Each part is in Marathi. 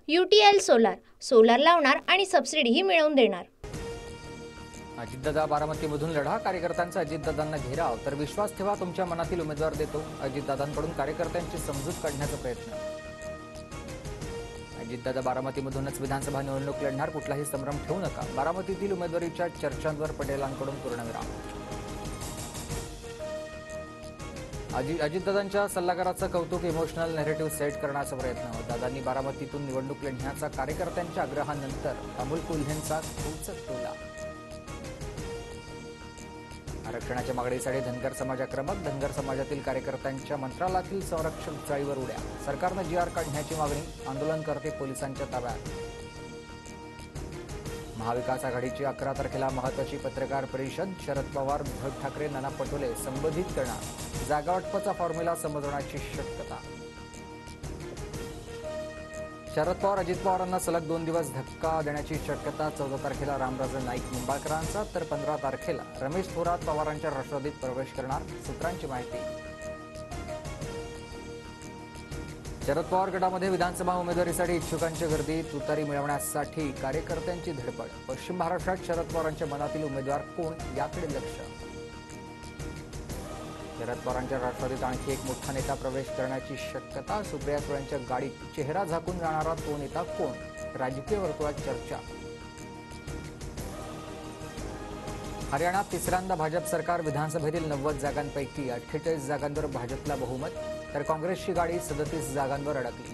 UTL सोलार सोलार लावणार आणि सबसिडीही मिळवून देणार। अजितदादा बारामतीमधून लढा, कार्यकर्त्यांचा अजितदादांना घेराव, तर विश्वास ठेवा, तुमच्या मनातील उमेदवार देतो। अजितदादांकडून कार्यकर्त्यांची समजूत काढण्याचा प्रयत्न। अजितदादा बारामतीमधूनच विधानसभा निवडणूक लढणार, कुठलाही संभ्रम ठेवू नका। बारामतीतील उमेदवारीच्या चर्चांवर पटेलांकडून पूर्णविराम। अजितदादांच्या सल्लागाराचं कौतुक, इमोशनल नॅरेटिव्ह सेट करण्याचा प्रयत्न। दादांनी बारामतीतून निवडणूक लढण्याचा कार्यकर्त्यांच्या आग्रहानंतर अमोल कोल्हेंचा खोचक टोला। आरक्षणाच्या मागणीसाठी धनगर समाज आक्रमक, धनगर समाजातील कार्यकर्त्यांच्या मंत्रालयातील संरक्षक जाळीवर उड्या। सरकारनं GR काढण्याची मागणी, आंदोलनकर्ते पोलिसांच्या ताब्यात। महाविकास आघाडीची 11 तारखेला महत्वाची पत्रकार परिषद, शरद पवार, उद्धव ठाकरे, नाना पटोले संबोधित करणार। जागावाटपाचा फॉर्म्युला समजण्याची शक्यता। शरद पवार अजित पवारांना सलग 2 दिवस धक्का देण्याची शक्यता। 14 तारखेला रामराजे नाईक निंबाळकरांचा, तर 15 तारखेला रमेश थोरात पवारांच्या राष्ट्रवादीत प्रवेश करणार, सूत्रांची माहिती। शरद पवार गटामध्ये विधानसभा उमेदवारीसाठी इच्छुकांची गर्दी, तुतारी मिळवण्यासाठी कार्यकर्त्यांची धडपड। पश्चिम महाराष्ट्रात शरद पवारांच्या मनातील उमेदवार कोण, याकडे लक्ष। शरद पवारांच्या राष्ट्रवादीत आणखी एक मोठा नेता प्रवेश करण्याची शक्यता। सुप्रिया सुळेंच्या गाडीत चेहरा झाकून जाणारा तो नेता कोण, राजकीय वर्तुळात चर्चा। हरियाणात तिसऱ्यांदा भाजप सरकार, विधानसभेतील 90 जागांपैकी 48 जागांवर भाजपला बहुमत, तर काँग्रेसची गाडी 37 जागांवर अडकली।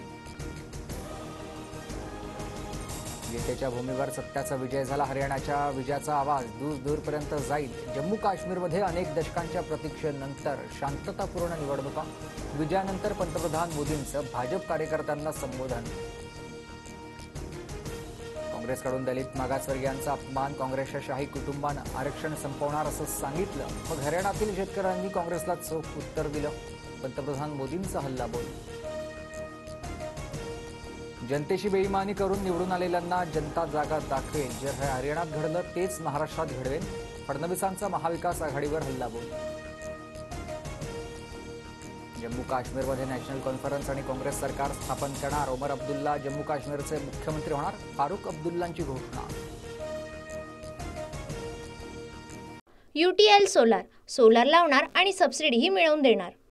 गीतेच्या भूमीवर सत्याचा विजय झाला, हरियाणाच्या विजयाचा आवाज दूर दूरपर्यंत जाईल। जम्मू काश्मीरमध्ये अनेक दशकांच्या प्रतीक्षेनंतर शांततापूर्ण निवडणुका, विजयानंतर पंतप्रधान मोदींचं भाजप कार्यकर्त्यांना संबोधन। काँग्रेसकडून दलित मागासवर्गीयांचा अपमान, काँग्रेसच्या शाही कुटुंबानं आरक्षण संपवणार असं सांगितलं, मग हरियाणातील शेतकऱ्यांनी काँग्रेसला चोख उत्तर दिलं। पंतप्रधान मोदींचा हल्लाबोल। जनतेशी बेईमानी करून निवडून आलेल्यांना जनता जागा दाखवेल, जे हरियाणात घडलं तेच महाराष्ट्रात घडवेल, फडणवीसांचा महाविकास आघाडीवर हल्लाबोल। जम्मू काश्मीरमध्ये नॅशनल कॉन्फरन्स आणि काँग्रेस सरकार स्थापन करणार, ओमर अब्दुल्ला जम्मू काश्मीरचे मुख्यमंत्री होणार, फारुख अब्दुल्लांची घोषणा। UTL सोलार सोलार लावणार आणि सबसिडीही मिळवून देणार।